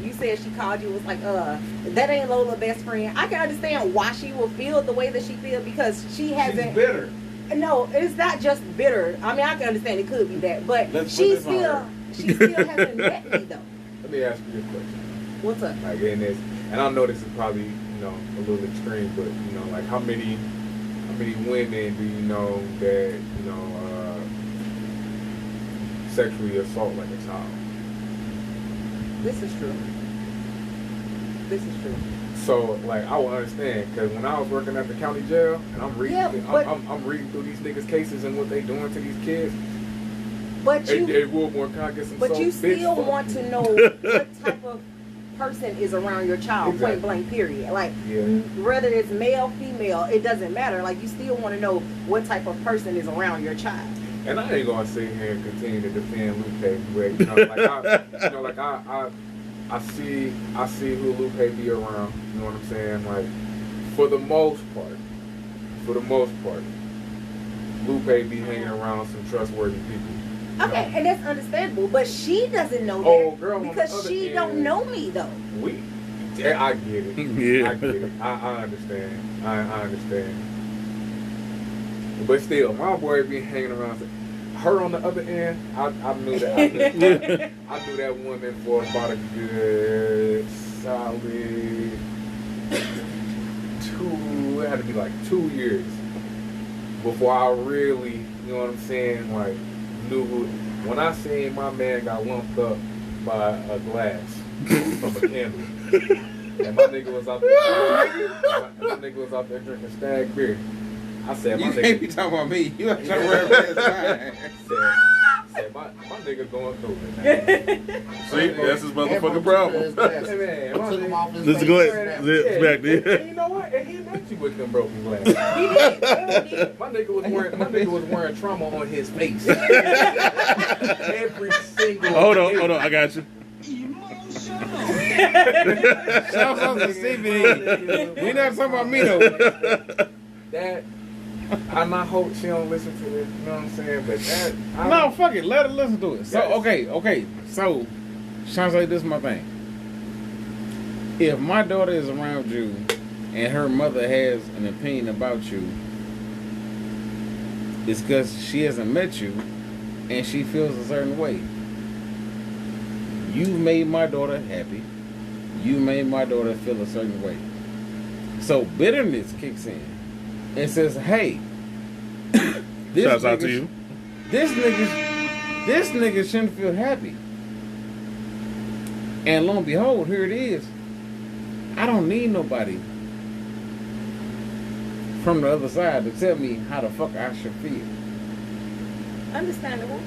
you said she called you, it was like that ain't Lola's best friend. I can understand why she will feel the way that she feels because she hasn't. She's bitter. No, it's not just bitter. I mean, I can understand it could be that, but she still hasn't met me though. Let me ask you this question. What's up? Like in this, and I know this is probably, you know, a little extreme, but you know, like how many women do you know that, you know, sexually assault like a child? This is true. This is true. So like I would understand because when I was working at the county jail and I'm reading, I'm reading through these niggas' cases and what they doing to these kids. But you, but you still want to know what type of person is around your child, Exactly. point blank, period. Like, Yeah. whether it's male, female, it doesn't matter. Like, you still want to know what type of person is around your child. And I ain't gonna sit here and continue to defend Lupe, but I see who Lupe be around. You know what I'm saying? Like, for the most part, Lupe be hanging around some trustworthy people. Okay, and that's understandable, but she doesn't know Oh, that girl, on the because other she end, don't know me though. I get it. Yeah. I get it. I understand. I understand. But still, my boy be hanging around. Her on the other end, I knew that. I knew that woman for about a good solid 2. It had to be like 2 years before I really, you know what I'm saying, like knew who. When I seen my man got lumped up by a glass from a candle, and my nigga was out there drinking Stag beer. I said, You can't be talking about me. You ain't trying to worry about that. said my nigga going through it, man. See, that's his motherfucking problem. Hey, man, my nigga, This is good. Back there. and you know what? And he met you with them broken glasses. He did. My nigga was wearing trauma on his face. Every single Hold on, I got you. Shout out to Stevie. We not talking about me though. That, I hope she don't listen to this, you know what I'm saying? But that, No, fuck it. Let her listen to it. So, okay. So, Shonta, this is my thing. If my daughter is around you and her mother has an opinion about you, it's because she hasn't met you and she feels a certain way. You made my daughter happy. You made my daughter feel a certain way. So bitterness kicks in and says, hey, Shouts out to you. This nigga shouldn't feel happy. And lo and behold, here it is. I don't need nobody from the other side to tell me how the fuck I should feel. Understandable.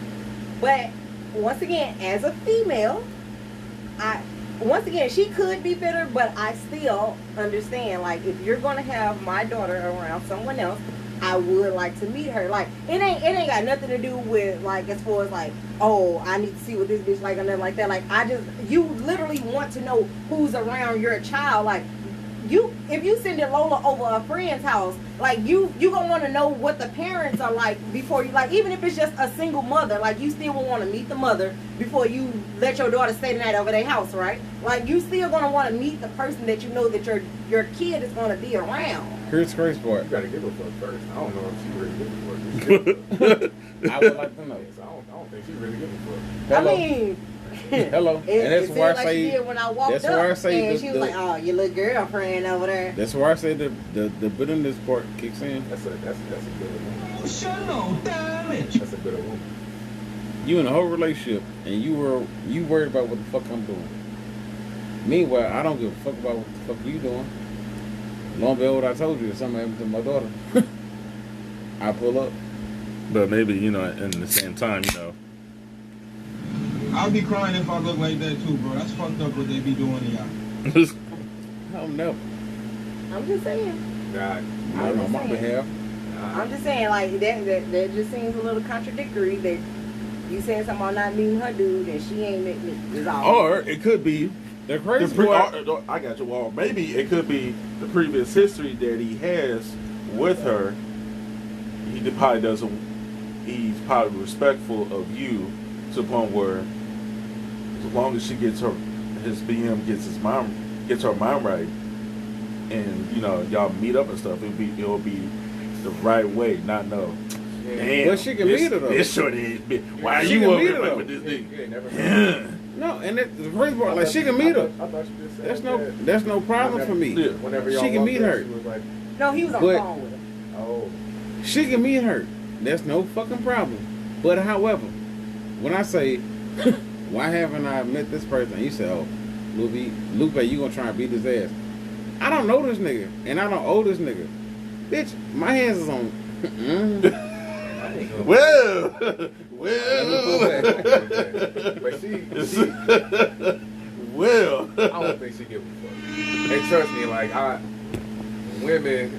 But once again, as a female, she could be bitter, but I still understand. Like, if you're gonna have my daughter around someone else, I would like to meet her. Like, it ain't got nothing to do with, like, as far as like, oh, I need to see what this bitch like or nothing like that. Like, you literally want to know who's around your child. Like, if you send Lola over a friend's house, like, you gonna want to know what the parents are like before you, like, even if it's just a single mother, like, you still will want to meet the mother before you let your daughter stay the night over their house, right? Like, you still gonna want to meet the person that you know that your kid is gonna be around. Here's the crazy part. You gotta give a fuck first. I don't know if she really gives a fuck. I would like to know. I don't think she really gives a fuck. Hello. I mean, Hello. It, And that's it why I seemed like she say did when I walked that's up, why I say and the- she was the- like, "Oh, your little girlfriend over there." that's where I say the bitterness part kicks in. That's a good one. Emotional damage. That's a better woman. You in a whole relationship and you worried about what the fuck I'm doing. Meanwhile, I don't give a fuck about what the fuck you doing. Lo and behold, I told you if something happened to my daughter, I pull up. But maybe, you know, in the same time, you know. I'll be crying if I look like that too, bro. That's fucked up what they be doing to y'all. Hell no. I'm just saying. God. Not on my behalf. I'm just saying, like, that just seems a little contradictory that you saying something about not meeting her dude and she ain't met me. Is all. Or it could be The crazy part. I got you. Well, maybe it could be the previous history that he has with her. He probably doesn't. He's probably respectful of you to the point where, as long as she gets his BM gets her mind right, and you know y'all meet up and stuff, it'll be the right way, not no. Damn, But she can meet her though. This shorty, why are She you can over meet here her, with this nigga? No, and the crazy part, like she can meet her. I thought you just said That's no problem for me. Whenever She y'all can meet walked in, her. she was like, No, he was on the But- phone with her. oh. She can meet her. That's no fucking problem. But however, when I say, why haven't I met this person? You say, oh, Lupe, you gonna try and beat his ass. I don't know this nigga, and I don't owe this nigga. Bitch, my hands is on. Well. But she Well. I don't think she give a fuck. And trust me, like women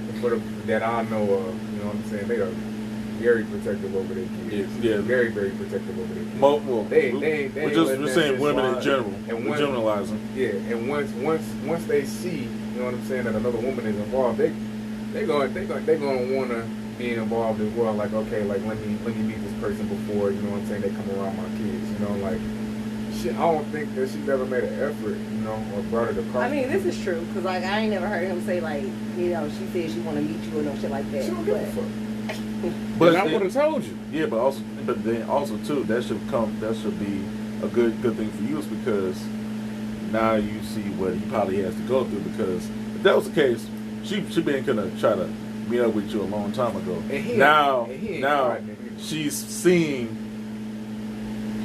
that I know of, you know what I'm saying, they are very protective over their kids. Yeah. Very, very protective over their kids. Well, we're saying women in general. We're generalizing. Yeah, and once they see, you know what I'm saying, that another woman is involved, they're gonna wanna be involved as well. Like, okay, like let me meet this person before, you know what I'm saying, they come around my kids, you know, like shit. I don't think that she's ever made an effort, you know, or brought it across. I mean, this is true, because like I ain't never heard him say like, you know, she said she want to meet you or no shit like that. She don't give a fuck. But I would have told you. Yeah, but then also too, that should be a good thing for you, is because now you see what he probably has to go through. Because if that was the case, she been gonna try to meet up with you a long time ago. Now she's seeing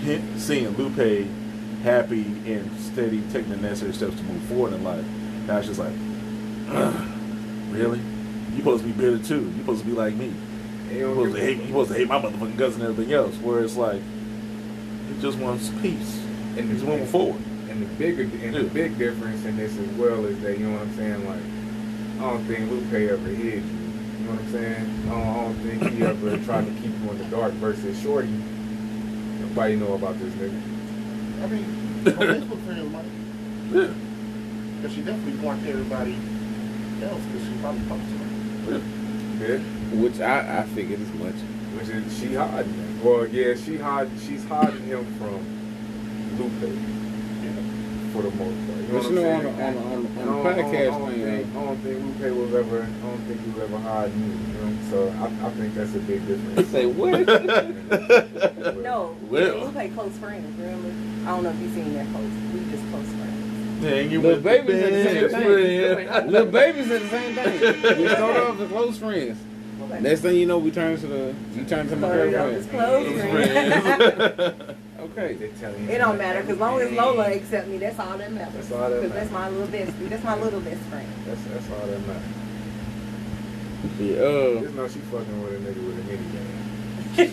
Lupe happy and steady, taking the necessary steps to move forward in life. Now she's like, really? You supposed to be bitter too. You supposed to be like me. You supposed to hate my motherfucking guts and everything else. Where it's like, he just wants peace and he's moving forward. And the big difference in this as well is that, you know what I'm saying, like, I don't think Lupe ever hid you. You know what I'm saying? I don't think he ever tried to keep you in the dark versus Shorty. Nobody know about this nigga. I mean, my Facebook friends might. Yeah. Because she definitely blocked everybody else because she probably posted her. Yeah. Which I figured as much. Which is, she hiding him. Well, yeah, she's hiding him from Lupe. For the most part. But you know, on the podcast thing, I don't think Lupe was ever hiding you, you know? So I think that's a big difference. Say what? No, Well. Lupe close friends, remember? I don't know if you've seen that post. We just close friends. Dang, you Little went babies at the same best thing. friend. Little babies at the same thing. We started off as close friends. Next thing you know, we turn to my girlfriend. Close friends. Okay. It don't matter, because as long as Lola accept me, that's all that matters. That's all that Because matters. that's my little bestie. That's my little best friend. That's all that matters. Yeah. Just know she fucking with a nigga with a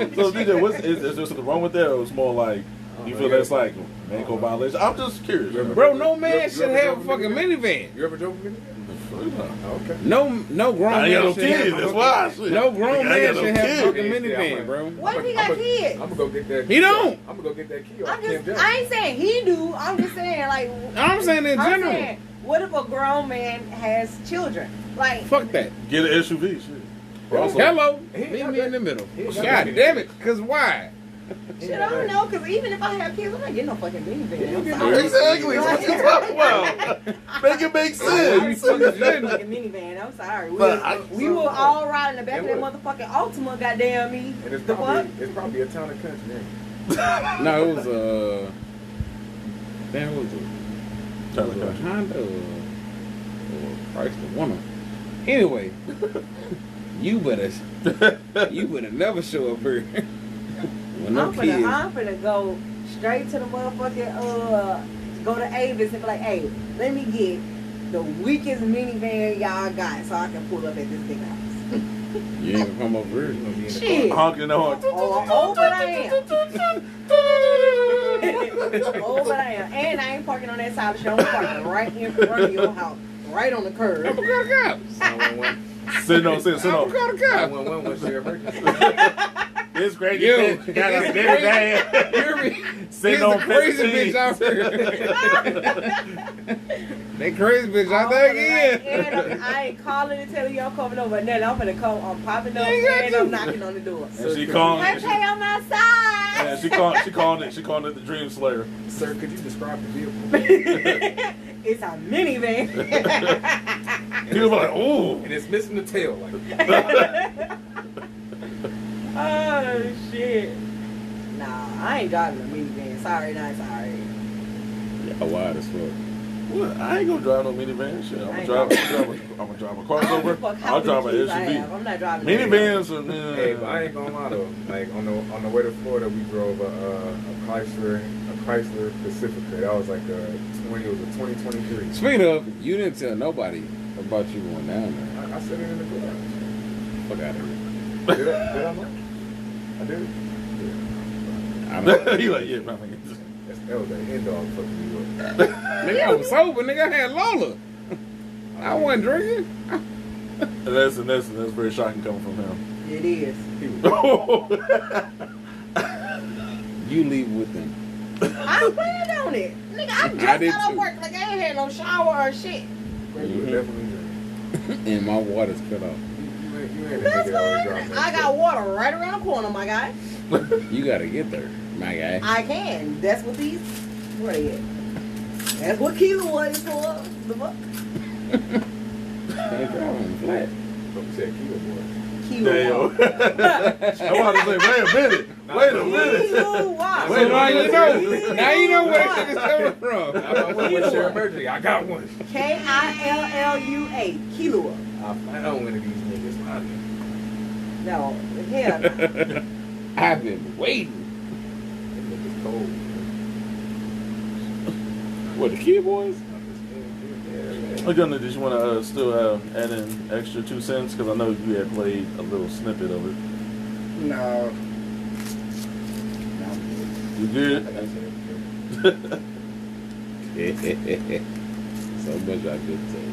minivan. So DJ, is there something wrong with that, or it's more like you feel that's like mango violation? I'm just curious. Bro, no man should have a fucking minivan. You ever drove a minivan? Okay. No grown I ain't got man no should kids. have. That's why. No grown I man got no should have a kids. fucking minivan, bro. What if he got kids? I'm gonna go get that. He don't. I'm gonna go get that key off I'm Kim just, Jackson. I ain't saying he do. I'm just saying, like. I'm saying in I'm general. saying, what if a grown man has children? Like. Fuck that. Get an SUV. Shit. Hello. He ain't Meet got me in the middle. He ain't got God that damn it. Cause why? Shit, I don't know, because even if I have kids, I'm not getting no fucking minivan. I'm sorry. Exactly. What you talking about? Make it make I'm sorry, sense. fucking minivan. I'm sorry. We will all ride in the back of that motherfucking Altima, goddamn me. And it's The fuck? probably a town and country. Ain't No, it was damn, it was a Honda or Chrysler, one of them. Anyway, you better never show up here. When no kids. I'm finna go straight to the motherfucking go to Avis and be like, hey, let me get the weakest minivan y'all got so I can pull up at this big house. You ain't gonna come over here. You gonna be in the Shit. Honking the horn. Oh, but I am. Oh, but I am. And I ain't parking on that side of the street. I'm parking right in front of your house. Right on the curb. I'm gonna go. Sit on. I'm gonna go. 911 was there emergency. This crazy Yo, bitch got a big van. Hear me? Sitting Here's on the crazy 15. bitch out here. That crazy bitch out there again. And I ain't calling and telling y'all coming over. Then I'm gonna come. I'm popping up and I'm knocking on the door. And she calling. Hey, I'm outside. Yeah, she calling it the Dream Slayer. Sir, could you describe the vehicle? It's a minivan. He was like, ooh. And it's missing the tail. Like, Oh shit. Nah, I ain't driving a minivan. Sorry, not sorry. Yeah, wide as fuck. What? I ain't gonna drive no minivan. Shit, I'm gonna drive a crossover. I'll drive an SUV. I'm not driving Minivans are. hey, but I ain't gonna lie though. Like on the way to Florida, we drove a Chrysler Pacifica. That was like a 2023. Speaking of, you didn't tell nobody about you going down there. I said it in the garage. Fuck out of here. Did I not? I did. Yeah. I don't. He like, yeah, man. That was a head dog fucking me up. Nigga, I was sober. Nigga, I had Lola. I wasn't drinking. And that's very shocking coming from him. It is. You leave with them. I planned on it. Nigga, I just got off work. Like, I ain't had no shower or shit. You were definitely drinking. And my water's cut off. You ain't That's fine. I got water right around the corner, my guy. You gotta get there, my guy. I can. That's what these. Where they at? That's what Kilo is for. The fuck? Can't drive on the flat. Don't say kilo boy. Kilo. I want to say, wait a minute. Kilo. So now you know. Now you know where shit is coming from. I went with Share Emergency. I got one. Killua. Kilo. I found one of these niggas. No, hell no. I've been waiting. That nigga's cold. What, the kid boys? Again, did you want to still add in extra 2 cents? Because I know you had played a little snippet of it. No. You good? So much I could say.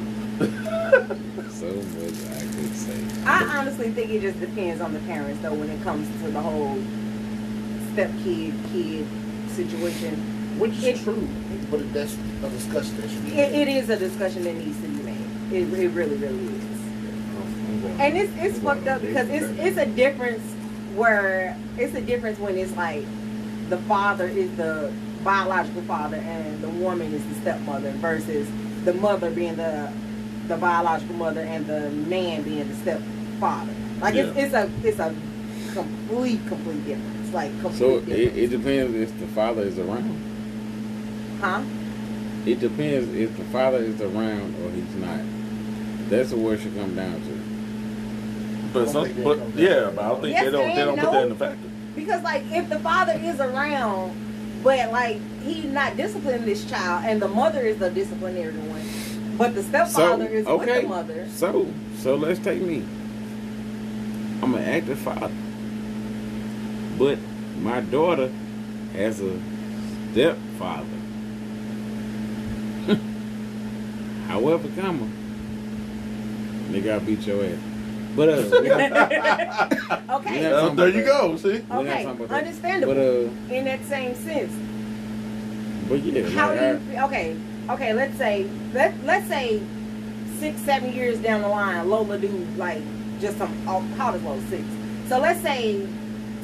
So much I could say. I honestly think it just depends on the parents, though, when it comes to the whole step-kid situation. Which is true, but that's a discussion that should be It is a discussion that needs to be made. It really, really is. And it's fucked up because it's a difference when it's like the father is the biological father and the woman is the stepmother versus the mother being the biological mother and the man being the stepfather. Like it's a complete difference. Like so it depends if the father is around. Huh? It depends if the father is around or he's not. That's what it should come down to. But I don't think they don't put that in the factor. Because like if the father is around, but like he's not disciplining this child, and the mother is the disciplinary one, but the stepfather is with the mother. So let's take me. I'm an active father, but my daughter has a stepfather. However, nigga, I beat your ass. But okay. There you go. See. Okay, understandable. But in that same sense. But yeah. How do you? Okay. Let's say 6-7 years down the line, Lola do like just some how does Lola 6? So let's say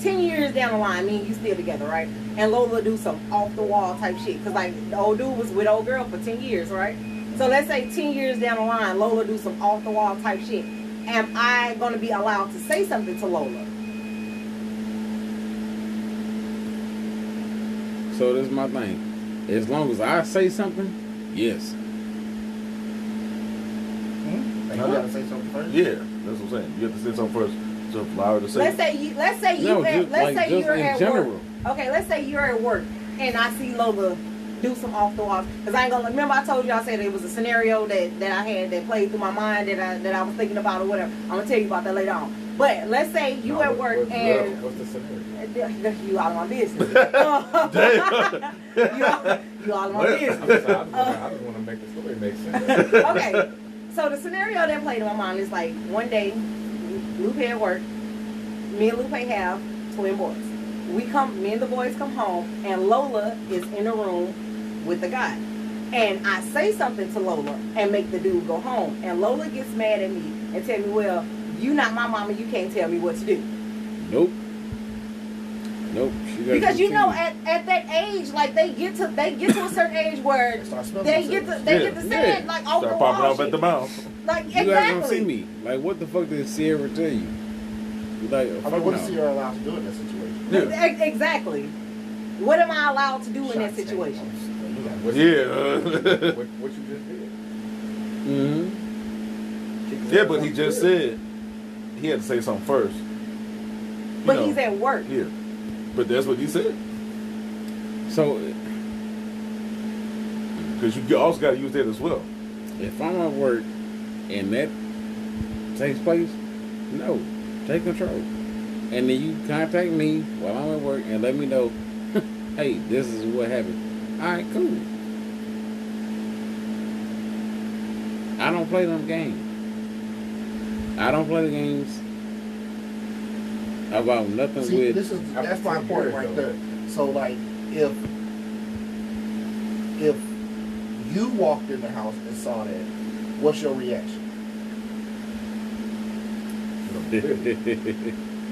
10 years down the line, me and you still together, right? And Lola do some off the wall type shit, cause like the old dude was with old girl for 10 years, right? So let's say 10 years down the line, Lola do some off the wall type shit. Am I gonna be allowed to say something to Lola? So this is my thing. As long as I say something, yes. Like, you gotta say something first. Yeah, that's what I'm saying. You have to say something first to allow her to say. Let's say you're at work. Okay, let's say you're at work and I see Lola do some off the wall. Because I ain't gonna remember I told you I said it was a scenario that I had that played through my mind that I was thinking about or whatever. I'm gonna tell you about that later on. But let's say you at work and what's the scenario? You all in my business. you all in my business. I just want to make the story make sense. Okay, so the scenario that played in my mind is like one day, Lupe at work, me and Lupe have twin boys. Me and the boys come home, and Lola is in the room with the guy. And I say something to Lola and make the dude go home. And Lola gets mad at me and tell me, well, you not my mama, you can't tell me what to do. Nope. Because you know, at that age, like they get to a certain age where they get to say it like start popping off at the mouth. Like you guys don't see me. Like what the fuck did Sierra tell you? Like what is Sierra allowed to do in that situation? Yeah. Exactly. What am I allowed to do in that situation? What you just did. Mm-hmm. Yeah, but he just said he had to say something first. But he's at work. Yeah. But that's what he said. So, because you also got to use that as well. If I'm at work and that takes place, no, take control. And then you contact me while I'm at work and let me know, hey, this is what happened. All right, cool. I don't play them games. I don't play the games about nothing with. That's my point right there. So like, if you walked in the house and saw that, what's your reaction?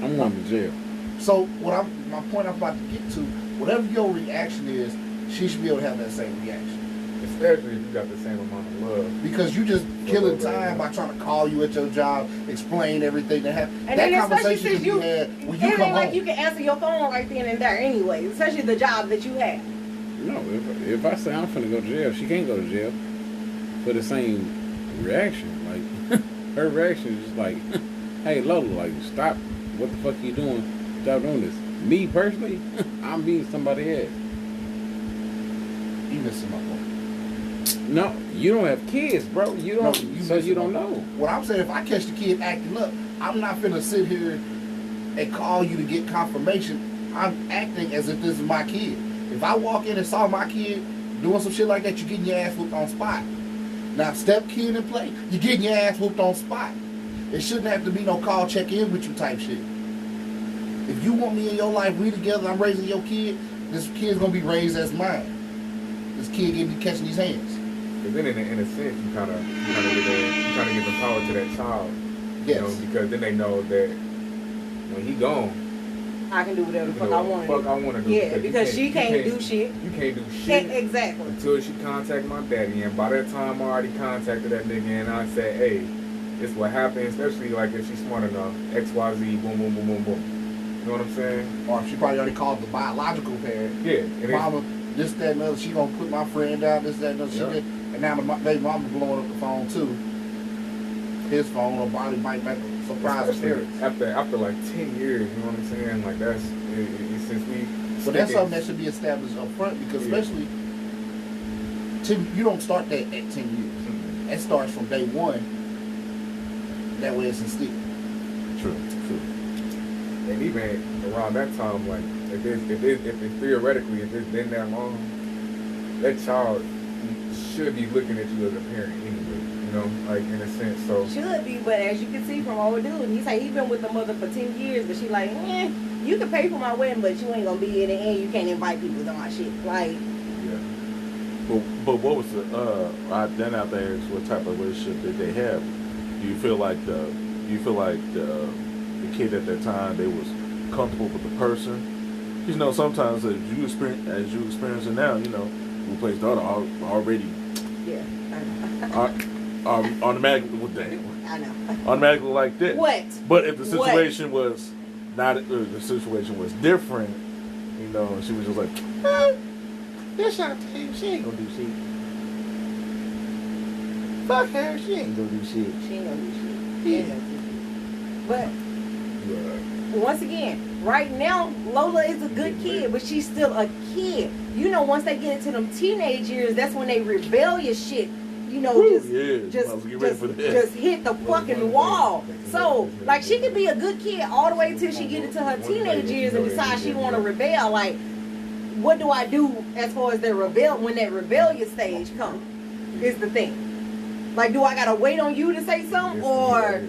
I'm going to jail. So my point I'm about to get to, whatever your reaction is, she should be able to have that same reaction. Especially if you got the same amount of love. Because you just killing time by trying to call you at your job, explain everything that happened. And that conversation can be had when you come home. Like you can answer your phone right then and there anyway, especially the job that you have. No, if I say I'm finna go to jail, she can't go to jail for the same reaction. Like, her reaction is just like, hey, Lola, like, stop. What the fuck are you doing? Stop doing this. Me, personally, I'm beating somebody else. You missing my point. No, you don't have kids, bro. You don't, you don't know. What I'm saying, if I catch the kid acting up, I'm not finna sit here and call you to get confirmation. I'm acting as if this is my kid. If I walk in and saw my kid doing some shit like that, you're getting your ass whooped on spot. Now, step kid in play, you're getting your ass whooped on spot. It shouldn't have to be no call check in with you type shit. If you want me in your life, we together, I'm raising your kid, this kid's gonna be raised as mine. This kid getting catching these hands. But then in a sense, you kind of give the power to that child. Yes. You know, because then they know that when he gone, I can do whatever the fuck I want to do. Yeah, because she can't do shit. You can't do shit. Exactly. Until she contact my daddy, and by that time I already contacted that nigga, and I said, hey, this is what happened, especially like if she's smart enough, XYZ, boom, boom, boom, boom, boom. You know what I'm saying? Or if she probably already called the biological parent. Yeah. Mama, this, that, and other, she gonna put my friend down, this, that, and other. Yeah. And now my baby mama blowing up the phone too. His phone or body might make a surprise appearance. After like 10 years, you know what I'm saying? Like that's since we. But that's something that should be established up front because especially you don't start that at 10 years. Mm-hmm. It starts from day one. That way it's instilled. True. And even around that time, like if theoretically if it's been that long, that child should be looking at you as a parent anyway. You know, like in a sense. So should be, but as you can see from old dude, he say he been with the mother for 10 years, but she like, you can pay for my wedding, but you ain't gonna be in it, and you can't invite people to my shit. Like, yeah. But what was the then out there is what type of relationship did they have? Do you feel like the kid at that time they was comfortable with the person? You know, sometimes as you experience it now, you know, Lupe's daughter already automatically automatically like that. What? But if the situation was not, the situation was different, you know, and she was just like, this Shonta, she ain't gonna do shit. Fuck her. She ain't gonna do shit. She ain't gonna do shit. She ain't gonna do shit. But once again, right now, Lola is a good kid, but she's still a kid. You know, once they get into them teenage years, that's when they rebellious shit, you know, just hit the fucking wall. So, like, she could be a good kid all the way till she get into her teenage years and decide she want to rebel. Like, what do I do as far as when that rebellious stage comes? Is the thing. Like, do I gotta wait on you to say something, or?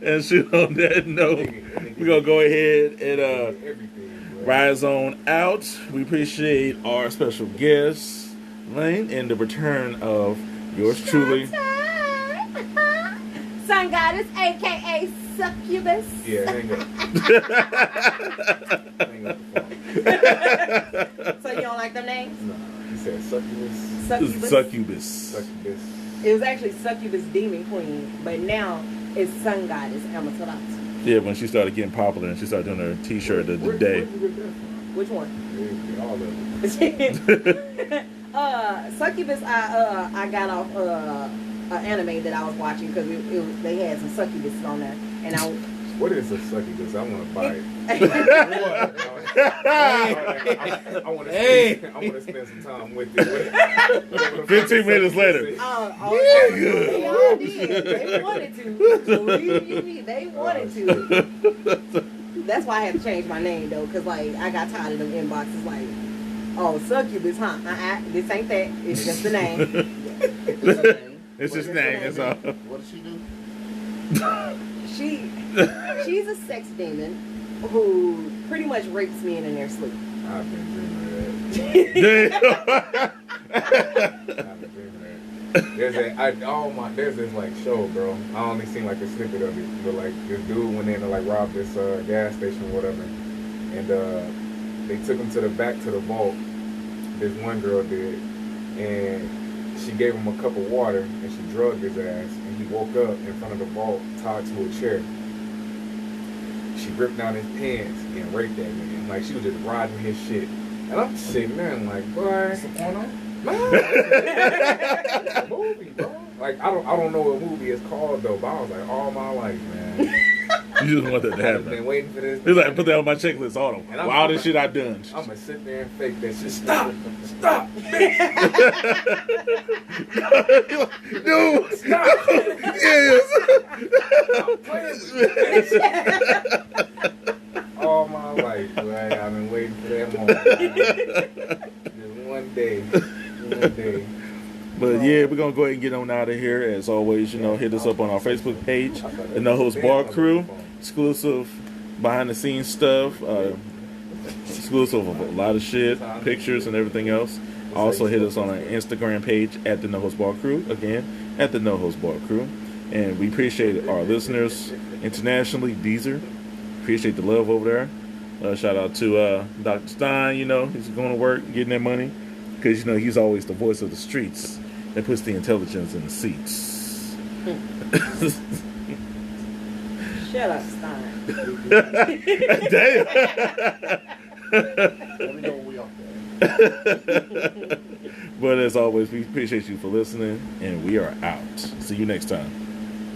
And shoot, on that note, we're gonna go ahead and rise on out. We appreciate our special guest, Lane, and the return of yours truly, Sun Goddess, aka Succubus. Yeah, hang up. Hang up the phone. So you don't like them names? No, he said succubus. Succubus. Succubus. It was actually Succubus Demon Queen, but now it's Sun Goddess Amaterasu. Yeah, when she started getting popular and she started doing her T-shirt of the day. Which one? All of them. Succubus, I got off an anime that I was watching because they had some succubuses on there, and What is a succubus? I want to buy it. I want to spend some time with it. 15 minutes later. They did. They wanted to. Believe you me, they wanted to. That's why I had to change my name though, because like I got tired of them inboxes like, oh, succubus, huh? This ain't that. It's just the name. It's just name. That's all. What does she do? She's a sex demon who pretty much rapes men in their sleep. I've been dreaming of that. I've been dreaming of that. There's this like show, bro. I only seen like a snippet of it, but like this dude went in to like rob this gas station or whatever, and they took him to the back to the vault. This one girl did, and she gave him a cup of water and she drugged his ass, and he woke up in front of the vault tied to a chair. She ripped down his pants and raped that man. Like, she was just riding his shit. And I'm sitting there and like, boy, it's a porno? No, it's a movie, bro. Like, I don't know what movie it's called though, but I was like, all my life, man. You just want that to happen. I've been waiting for this. He's like, put that on my checklist. All the wildest shit I've done. I'm gonna sit there and fake that shit. Stop, no, stop. Yes. I'm playing with this. All my life, boy, I've been waiting for that moment. Just one day. But yeah, we're gonna go ahead and get on out of here. As always, hit us up on our Facebook page, the No Host Bar Crew, exclusive behind the scenes stuff, exclusive of a lot of shit, pictures and everything else. Also hit us on our Instagram page at the No Host Bar Crew, again at the No Host Bar Crew. And we appreciate our listeners internationally. Deezer, appreciate the love over there. Shout out to Dr. Stein. He's going to work, getting that money, because he's always the voice of the streets that puts the intelligence in the seats. Shut up, Stein. Damn. Let me know when we off there. But as always, we appreciate you for listening, and we are out. See you next time.